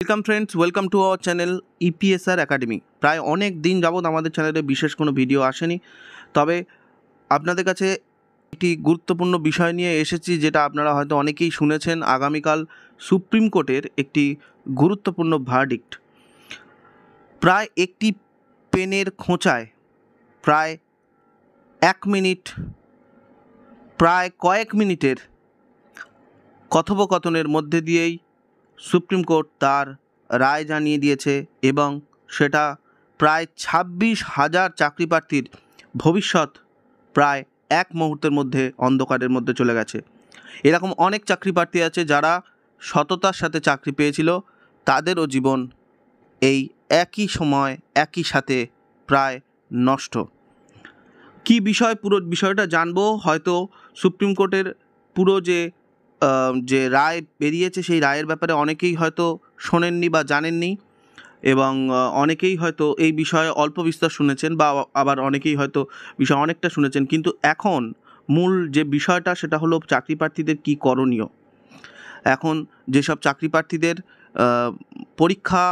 Welcome friends, welcome to our channel EPSR academy. প্রায় অনেক দিন যাবৎ আমাদের চ্যানেলে বিশেষ কোনো ভিডিও আসেনি, তবে আপনাদের কাছে একটি গুরুত্বপূর্ণ বিষয় নিয়ে এসেছি, যেটা আপনারা হয়তো অনেকেই শুনেছেন। আগামীকাল সুপ্রিম কোর্টের একটি গুরুত্বপূর্ণ ভার্ডিক্ট। প্রায় একটি পেনের খোঁচায় প্রায় কয়েক মিনিটের কথোপকথনের মধ্যে দিয়েই সুপ্রিম কোর্ট তার রায় জানিয়ে দিয়েছে, এবং সেটা প্রায় 26,000 চাকরি প্রার্থীর ভবিষ্যৎ প্রায় এক মুহূর্তের মধ্যে অন্ধকারের মধ্যে চলে গেছে। এরকম অনেক চাকরি প্রার্থী আছে যারা সততার সাথে চাকরি পেয়েছিল, তাদেরও জীবন এই একই সময় একই সাথে প্রায় নষ্ট। কি বিষয়, পুরো বিষয়টা জানবো। হয়তো সুপ্রিম কোর্টের পুরো যে রায় বেরিয়েছে, সেই রায়ের ব্যাপারে অনেকেই হয়তো শোনেননি বা জানেননি, এবং অনেকেই হয়তো এই বিষয়ে অল্প বিস্তর শুনেছেন, বা আবার অনেকেই হয়তো বিষয় অনেকটা শুনেছেন। কিন্তু এখন মূল যে বিষয়টা, সেটা হলো চাকরি প্রার্থীদের কী করণীয়। এখন যেসব চাকরি প্রার্থীদের পরীক্ষা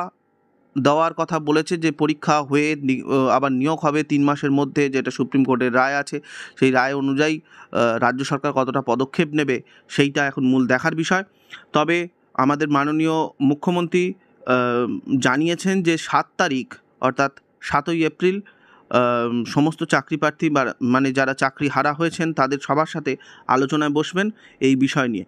দেওয়ার কথা বলেছে, যে পরীক্ষা হয়ে আবার নিয়োগ হবে 3 মাসের মধ্যে, যেটা সুপ্রিম কোর্টের রায় আছে, সেই রায় অনুযায়ী রাজ্য সরকার কতটা পদক্ষেপ নেবে, সেইটা এখন মূল দেখার বিষয়। তবে আমাদের মাননীয় মুখ্যমন্ত্রী জানিয়েছেন যে 7 তারিখ অর্থাৎ 7ই এপ্রিল সমস্ত চাকরি প্রার্থী মানে যারা চাকরি হারা হয়েছেন তাদের সবার সাথে আলোচনায় বসবেন এই বিষয় নিয়ে।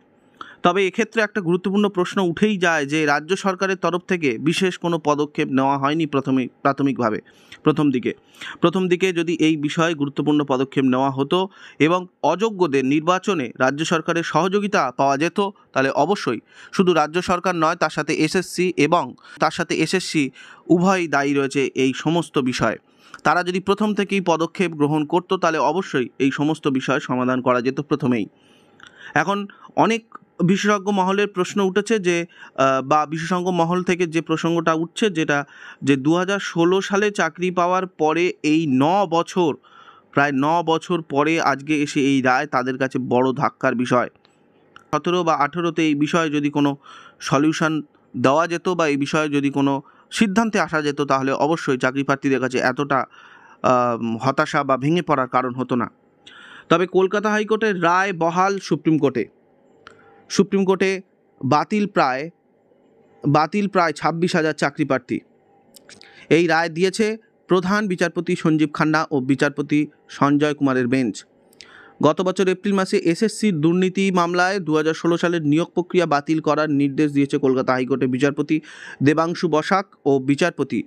তবে এক্ষেত্রে একটা গুরুত্বপূর্ণ প্রশ্ন উঠেই যায় যে রাজ্য সরকারের তরফ থেকে বিশেষ কোনো পদক্ষেপ নেওয়া হয়নি প্রাথমিকভাবে। প্রথম দিকে যদি এই বিষয়ে গুরুত্বপূর্ণ পদক্ষেপ নেওয়া হতো এবং অযোগ্যদের নির্বাচনে রাজ্য সরকারের সহযোগিতা পাওয়া যেত, তাহলে অবশ্যই শুধু রাজ্য সরকার নয়, তার সাথে এসএসসি উভয়ই দায়ী রয়েছে এই সমস্ত বিষয়ে। তারা যদি প্রথম থেকেই পদক্ষেপ গ্রহণ করত, তাহলে অবশ্যই এই সমস্ত বিষয় সমাধান করা যেত প্রথমেই। এখন অনেক বিশেষজ্ঞ মহলের প্রশ্ন উঠেছে যে বা বিশেষজ্ঞ মহল থেকে যে প্রসঙ্গটা উঠছে, যেটা যে 2016 সালে চাকরি পাওয়ার পরে এই প্রায় 9 বছর পরে আজকে এসে এই রায় তাদের কাছে বড় ধাক্কার বিষয়। 17 বা 18-তে এই বিষয়ে যদি কোনো সলিউশন দেওয়া যেত বা এই বিষয়ে যদি কোনো সিদ্ধান্তে আসা যেত, তাহলে অবশ্যই চাকরি প্রার্থীদের কাছে এতটা হতাশা বা ভেঙে পড়ার কারণ হতো না। তবে কলকাতা হাইকোর্টের রায় বহাল সুপ্রিম কোর্টে বাতিল প্রায় 26,000 চাকরি প্রার্থী। এই রায় দিয়েছে প্রধান বিচারপতি সঞ্জীব খান্না ও বিচারপতি সঞ্জয় কুমারের বেঞ্চ। গত বছর এপ্রিল মাসে এসএসসির দুর্নীতি মামলায় 2016 সালের নিয়োগ প্রক্রিয়া বাতিল করার নির্দেশ দিয়েছে কলকাতা হাইকোর্টের বিচারপতি দেবাংশু বসাক ও বিচারপতি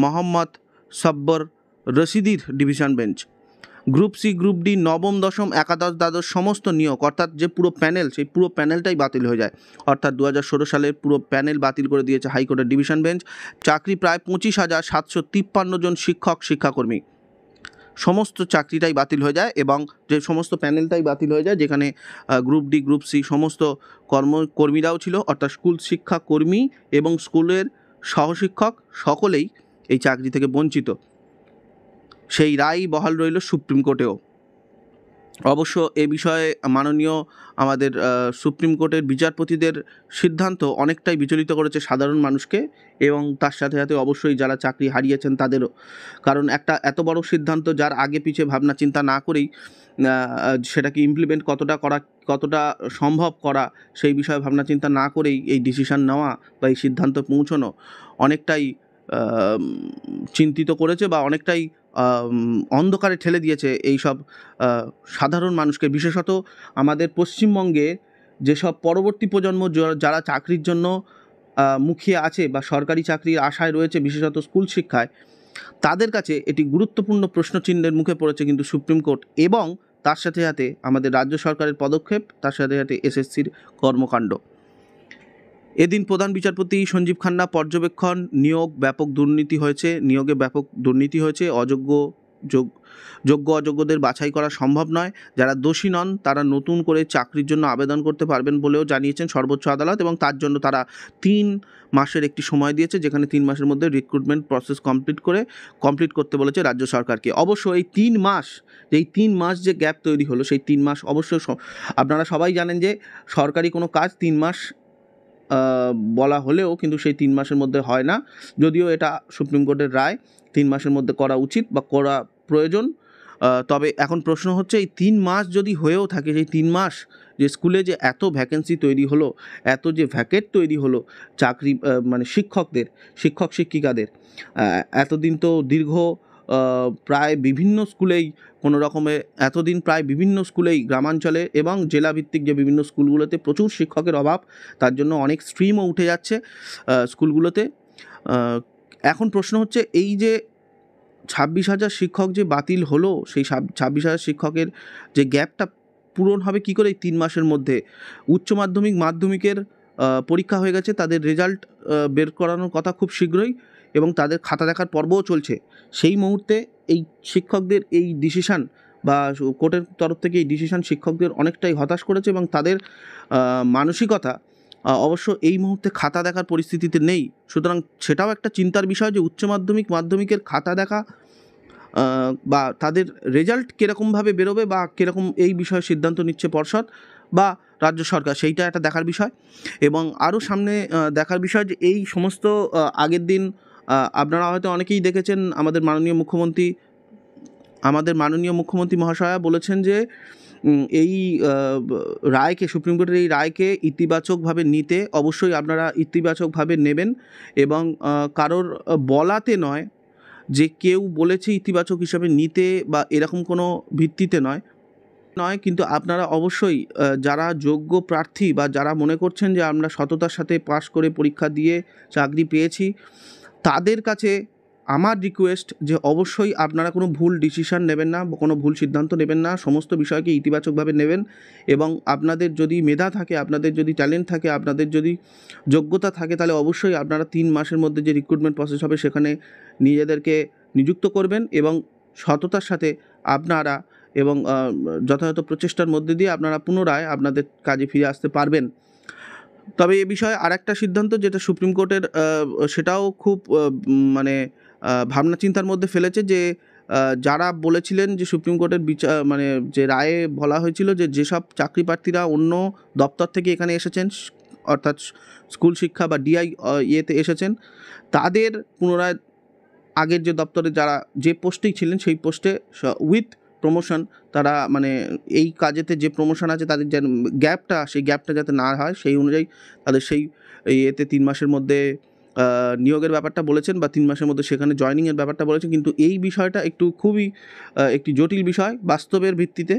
মোহাম্মদ সব্বর রশিদির division bench. Group C, group D, নবম, দশম, একাদশ, দ্বাদশ সমস্ত নিয়োগ, অর্থাৎ যে পুরো প্যানেল, সেই পুরো প্যানেলটাই বাতিল হয়ে যায়। অর্থাৎ 2016 সালের পুরো প্যানেল বাতিল করে দিয়েছে হাইকোর্টের ডিভিশন বেঞ্চ। চাকরি প্রায় 25,753 জন শিক্ষাকর্মী, সমস্ত চাকরিটাই বাতিল হয়ে যায়, এবং যে সমস্ত প্যানেলটাই বাতিল হয়ে যায়, যেখানে গ্রুপ ডি, গ্রুপ সি সমস্ত কর্মীরাও ছিল, অর্থাৎ স্কুল শিক্ষাকর্মী এবং স্কুলের সহশিক্ষক সকলেই এই চাকরি থেকে বঞ্চিত। সেই রায় বহাল রইল সুপ্রিম কোর্টেও। অবশ্য এ বিষয়ে মাননীয় আমাদের সুপ্রিম কোর্টের বিচারপতিদের সিদ্ধান্ত অনেকটাই বিচলিত করেছে সাধারণ মানুষকে, এবং তার সাথে সাথে অবশ্যই যারা চাকরি হারিয়েছেন তাদেরও। কারণ একটা এত বড় সিদ্ধান্ত, যার আগে পিছে ভাবনা চিন্তা না করেই সেটাকে ইমপ্লিমেন্ট কতটা সম্ভব করা, সেই বিষয়ে ভাবনা চিন্তা না করেই এই ডিসিশন নেওয়া বা এই সিদ্ধান্ত পৌঁছানো অনেকটাই চিন্তিত করেছে, বা অনেকটাই অন্ধকারে ঠেলে দিয়েছে এই সব সাধারণ মানুষকে। বিশেষত আমাদের পশ্চিমবঙ্গে যেসব পরবর্তী প্রজন্ম যারা চাকরির জন্য মুখিয়ে আছে বা সরকারি চাকরির আশায় রয়েছে, বিশেষত স্কুল শিক্ষায়, তাদের কাছে এটি গুরুত্বপূর্ণ প্রশ্নচিহ্নের মুখে পড়েছে কিন্তু সুপ্রিম কোর্ট, এবং তার সাথে সাথে আমাদের রাজ্য সরকারের পদক্ষেপ, তার সাথে সাথে এসএসসির কর্মকাণ্ড। এদিন প্রধান বিচারপতি সঞ্জীব খান্না পর্যবেক্ষণ, নিয়োগে ব্যাপক দুর্নীতি হয়েছে, যোগ্য অযোগ্যদের বাছাই করা সম্ভব নয়, যারা দোষী নন তারা নতুন করে চাকরির জন্য আবেদন করতে পারবেন বলেও জানিয়েছেন সর্বোচ্চ আদালত, এবং তার জন্য তারা 3 মাসের একটি সময় দিয়েছে, যেখানে 3 মাসের মধ্যে রিক্রুটমেন্ট প্রসেস কমপ্লিট করতে বলেছে রাজ্য সরকারকে। অবশ্য এই 3 মাস যে গ্যাপ তৈরি হলো, সেই 3 মাস অবশ্যই আপনারা সবাই জানেন যে সরকারি কোনো কাজ 3 মাস বলা হলেও কিন্তু সেই 3 মাসের মধ্যে হয় না, যদিও এটা সুপ্রিম কোর্টের রায় 3 মাসের মধ্যে করা উচিত বা করা প্রয়োজন। তবে এখন প্রশ্ন হচ্ছে এই 3 মাস যদি হয়েও থাকে, সেই 3 মাস যে স্কুলে যে এত ভ্যাকেন্সি তৈরি হলো, এত যে ভ্যাকেট তৈরি হলো চাকরি মানে শিক্ষক শিক্ষিকাদের, এতদিন তো দীর্ঘ প্রায় বিভিন্ন স্কুলেই কোনো রকমে এতদিন প্রায় বিভিন্ন স্কুলেই গ্রামাঞ্চলে এবং জেলাভিত্তিক যে বিভিন্ন স্কুলগুলোতে প্রচুর শিক্ষকের অভাব, তার জন্য অনেক স্ট্রিমও উঠে যাচ্ছে স্কুলগুলোতে। এখন প্রশ্ন হচ্ছে এই যে 26,000 শিক্ষক যে বাতিল হলো, সেই 26,000 শিক্ষকের যে গ্যাপটা পূরণ হবে কী করে এই 3 মাসের মধ্যে? উচ্চ মাধ্যমিক মাধ্যমিকের পরীক্ষা হয়ে গেছে, তাদের রেজাল্ট বের করানোর কথা খুব শীঘ্রই এবং তাদের খাতা দেখার পর্বও চলছে। সেই মুহূর্তে এই শিক্ষকদের এই ডিসিশান বা কোর্টের তরফ থেকে এই ডিসিশান শিক্ষকদের অনেকটাই হতাশ করেছে এবং তাদের মানসিকতা অবশ্য এই মুহূর্তে খাতা দেখার পরিস্থিতিতে নেই। সুতরাং সেটাও একটা চিন্তার বিষয় যে উচ্চ মাধ্যমিক মাধ্যমিকের খাতা দেখা বা তাদের রেজাল্ট কীরকমভাবে বেরোবে বা কীরকম এই বিষয়ে সিদ্ধান্ত নিচ্ছে পর্ষদ বা রাজ্য সরকার, সেইটা একটা দেখার বিষয়। এবং আরও সামনে দেখার বিষয় যে এই সমস্ত আগের দিন আপনারা হয়তো অনেকেই দেখেছেন আমাদের মাননীয় মুখ্যমন্ত্রী মহাশয়া বলেছেন যে এই রায়কে, সুপ্রিম কোর্টের এই রায়কে ইতিবাচকভাবে নিতে অবশ্যই আপনারা ইতিবাচকভাবে নেবেন এবং কারোর বলাতে নয়, যে কেউ বলেছে ইতিবাচক হিসাবে নিতে বা এরকম কোনো ভিত্তিতে নয়, কিন্তু আপনারা অবশ্যই যারা যোগ্য প্রার্থী বা যারা মনে করছেন যে আমরা সততার সাথে পাশ করে পরীক্ষা দিয়ে চাকরি পেয়েছি, তাদের কাছে আমার রিকোয়েস্ট যে অবশ্যই আপনারা কোনো ভুল ডিসিশান নেবেন না, কোনো ভুল সিদ্ধান্ত নেবেন না, সমস্ত বিষয়কে ইতিবাচকভাবে নেবেন এবং আপনাদের যদি মেধা থাকে, আপনাদের যদি ট্যালেন্ট থাকে, আপনাদের যদি যোগ্যতা থাকে, তাহলে অবশ্যই আপনারা 3 মাসের মধ্যে যে রিক্রুটমেন্ট প্রসেস হবে সেখানে নিজেদেরকে নিযুক্ত করবেন এবং সততার সাথে আপনারা এবং যথাযথ প্রচেষ্টার মধ্যে দিয়ে আপনারা পুনরায় আপনাদের কাজে ফিরে আসতে পারবেন। তবে এ বিষয়ে আরেকটা সিদ্ধান্ত যেটা সুপ্রিম কোর্টের সেটাও খুব মানে ভাবনা চিন্তার মধ্যে ফেলেছে যে যারা বলেছিলেন যে সুপ্রিম কোর্টের মানে যে রায়ে বলা হয়েছিল যে যেসব চাকরি প্রার্থীরা অন্য দপ্তর থেকে এখানে এসেছেন, অর্থাৎ স্কুল শিক্ষা বা ডিআই ইয়েতে এসেছেন, তাদের পুনরায় আগের যে দপ্তরে যারা যে পোস্টেই ছিলেন সেই পোস্টে উইথ প্রমোশন, তারা মানে এই কাজেতে যে প্রমোশন আছে তাদের যেন সেই গ্যাপটা যাতে না হয়, সেই অনুযায়ী তাদের সেই এতে 3 মাসের মধ্যে নিয়োগের ব্যাপারটা বলেছেন বা 3 মাসের মধ্যে সেখানে জয়েনিংয়ের ব্যাপারটা বলেছেন। কিন্তু এই বিষয়টা একটু খুবই একটি জটিল বিষয় বাস্তবের ভিত্তিতে,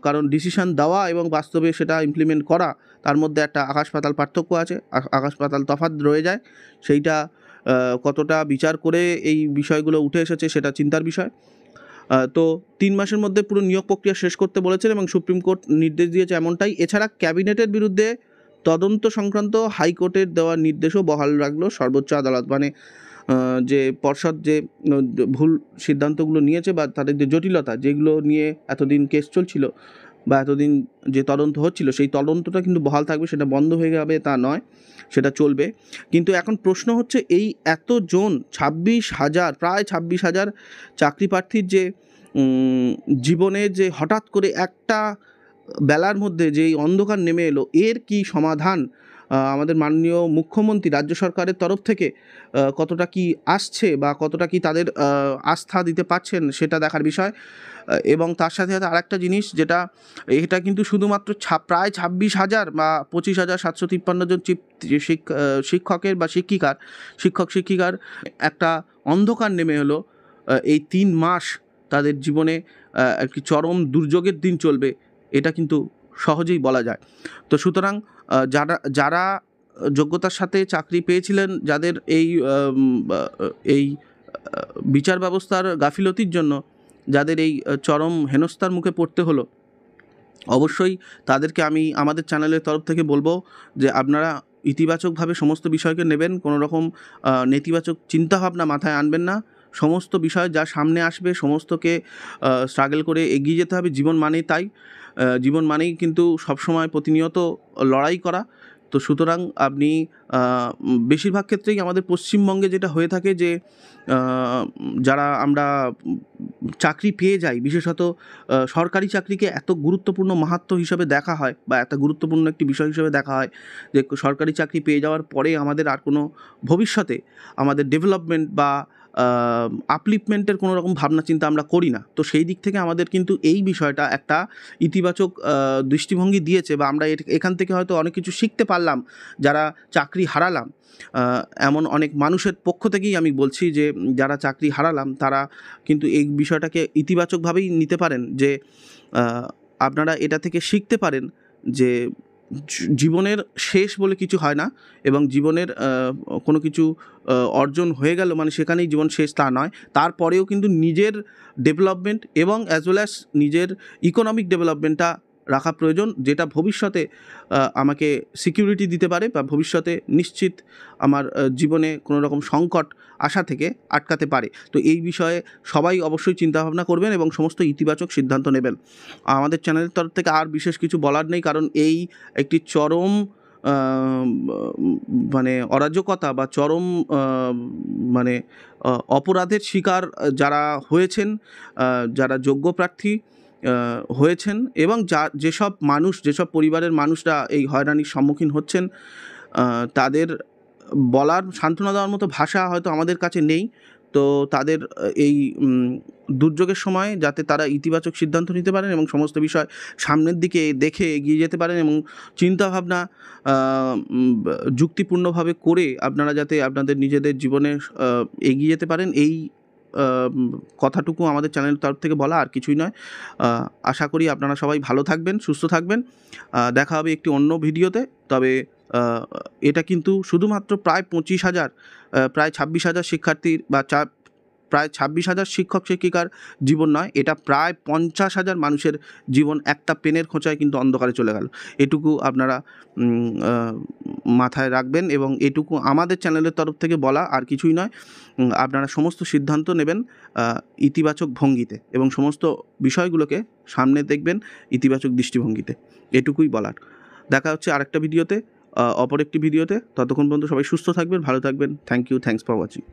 কারণ ডিসিশান দেওয়া এবং বাস্তবে সেটা ইমপ্লিমেন্ট করা, তার মধ্যে একটা আকাশ পাতাল পার্থক্য আছে, আকাশ পাতাল তফাৎ রয়ে যায়। সেইটা কতটা বিচার করে এই বিষয়গুলো উঠে এসেছে সেটা চিন্তার বিষয়। তো 3 মাসের মধ্যে পুরো নিয়োগ প্রক্রিয়া শেষ করতে বলেছেন এবং সুপ্রিম কোর্ট নির্দেশ দিয়েছে এমনটাই। এছাড়া ক্যাবিনেটের বিরুদ্ধে তদন্ত সংক্রান্ত হাইকোর্টের দেওয়া নির্দেশও বহাল রাখলো সর্বোচ্চ আদালত। মানে যে পর্ষদ যে ভুল সিদ্ধান্তগুলো নিয়েছে বা তাদের যে জটিলতা, যেগুলো নিয়ে এতদিন কেস চলছিল বা এতদিন যে তদন্ত হচ্ছিল, সেই তদন্তটা কিন্তু বহাল থাকবে, সেটা বন্ধ হয়ে যাবে তা নয়, সেটা চলবে। কিন্তু এখন প্রশ্ন হচ্ছে এই এতজন 26,000 প্রায় 26,000 চাকরি প্রার্থীর যে জীবনে যে হঠাৎ করে একটা বেলার মধ্যে যে এই অন্ধকার নেমে এলো, এর কি সমাধান আমাদের মাননীয় মুখ্যমন্ত্রী রাজ্য সরকারের তরফ থেকে কতটা কি আসছে বা কতটা কি তাদের আস্থা দিতে পারছেন সেটা দেখার বিষয়। এবং তার সাথে সাথে আরেকটা জিনিস যেটা, এটা কিন্তু শুধুমাত্র প্রায় 26,000 বা 25,753 জন শিক্ষকের বা শিক্ষক শিক্ষিকার একটা অন্ধকার নেমে এলো। এই 3 মাস তাদের জীবনে একটি চরম দুর্যোগের দিন চলবে, এটা কিন্তু সহজেই বলা যায়। তো সুতরাং যারা যোগ্যতার সাথে চাকরি পেয়েছিলেন, যাদের এই বিচার ব্যবস্থার গাফিলতির জন্য যাদের এই চরম হেনস্থার মুখে পড়তে হলো, অবশ্যই তাদেরকে আমি আমাদের চ্যানেলের তরফ থেকে বলবো যে আপনারা ইতিবাচকভাবে সমস্ত বিষয়কে নেবেন, কোনো রকম নেতিবাচক চিন্তাভাবনা মাথায় আনবেন না। সমস্ত বিষয় যা সামনে আসবে সমস্তকে স্ট্রাগল করে এগিয়ে যেতে হবে। জীবন মানেই তাই, জীবন মানেই কিন্তু সবসময় প্রতিনিয়ত লড়াই করা। তো সুতরাং আপনি বেশিরভাগ ক্ষেত্রেই আমাদের পশ্চিমবঙ্গে যেটা হয়ে থাকে যে যারা আমরা চাকরি পেয়ে যাই, বিশেষত সরকারি চাকরিকে এত গুরুত্বপূর্ণ মাহাত্ম্য হিসাবে দেখা হয় বা এত গুরুত্বপূর্ণ একটি বিষয় হিসেবে দেখা হয় যে সরকারি চাকরি পেয়ে যাওয়ার পরে আমাদের আর কোনো ভবিষ্যতে আমাদের ডেভেলপমেন্ট বা আপলিফমেন্টের কোনো রকম ভাবনা চিন্তা আমরা করি না। তো সেই দিক থেকে আমাদের কিন্তু এই বিষয়টা একটা ইতিবাচক দৃষ্টিভঙ্গি দিয়েছে, বা আমরা এখান থেকে হয়তো অনেক কিছু শিখতে পারলাম যারা চাকরি হারালাম। এমন অনেক মানুষের পক্ষ থেকেই আমি বলছি যে যারা চাকরি হারালাম তারা কিন্তু এই বিষয়টাকে ইতিবাচকভাবেই নিতে পারেন, যে আপনারা এটা থেকে শিখতে পারেন যে জীবনের শেষ বলে কিছু হয় না, এবং জীবনের কোনো কিছু অর্জন হয়ে গেল মানে সেখানেই জীবন শেষ তা নয়। তারপরেও কিন্তু নিজের ডেভেলপমেন্ট এবং অ্যাজ ওয়েল অ্যাজ নিজের ইকোনমিক ডেভেলপমেন্টটা রাখা প্রয়োজন, যেটা ভবিষ্যতে আমাকে সিকিউরিটি দিতে পারে বা ভবিষ্যতে নিশ্চিত আমার জীবনে কোনো রকম সংকট আসা থেকে আটকাতে পারে। তো এই বিষয়ে সবাই অবশ্যই চিন্তাভাবনা করবেন এবং সমস্ত ইতিবাচক সিদ্ধান্ত নেবেন। আমাদের চ্যানেলের তরফ থেকে আর বিশেষ কিছু বলার নেই, কারণ এই একটি চরম মানে অরাজকতা বা চরম মানে অপরাধের শিকার যারা হয়েছেন, যারা যোগ্য প্রার্থী হয়েছেন, এবং যেসব মানুষ, যেসব পরিবারের মানুষরা এই হয়রানির সম্মুখীন হচ্ছেন, তাদের বলার, সান্ত্বনা দেওয়ার মতো ভাষা হয়তো আমাদের কাছে নেই। তো তাদের এই দুর্যোগের সময় যাতে তারা ইতিবাচক সিদ্ধান্ত নিতে পারেন এবং সমস্ত বিষয় সামনের দিকে দেখে এগিয়ে যেতে পারেন, এবং চিন্তাভাবনা যুক্তিপূর্ণভাবে করে আপনারা যাতে আপনাদের নিজেদের জীবনে এগিয়ে যেতে পারেন, এই কথাটুকু আমাদের চ্যানেলের তরফ থেকে বলা, আর কিছুই নয়। আশা করি আপনারা সবাই ভালো থাকবেন, সুস্থ থাকবেন। দেখা হবে একটি অন্য ভিডিওতে। তবে এটা কিন্তু শুধুমাত্র প্রায় 25,000 প্রায় 26,000 শিক্ষার্থীর বা প্রায় 26,000 শিক্ষক শিক্ষিকার জীবন নয়, এটা প্রায় 50,000 মানুষের জীবন একটা পেনের খোঁচায় কিন্তু অন্ধকারে চলে গেল। এটুকু আপনারা মাথায় রাখবেন, এবং এটুকু আমাদের চ্যানেলের তরফ থেকে বলা, আর কিছুই নয়। আপনারা সমস্ত সিদ্ধান্ত নেবেন ইতিবাচক ভঙ্গিতে, এবং সমস্ত বিষয়গুলোকে সামনে দেখবেন ইতিবাচক দৃষ্টিভঙ্গিতে। এটুকুই বলার। দেখা হচ্ছে আরেকটা ভিডিওতে, অপর একটি ভিডিওতে। ততক্ষণ পর্যন্ত সবাই সুস্থ থাকবেন, ভালো থাকবেন। Thank you, thanks for watching.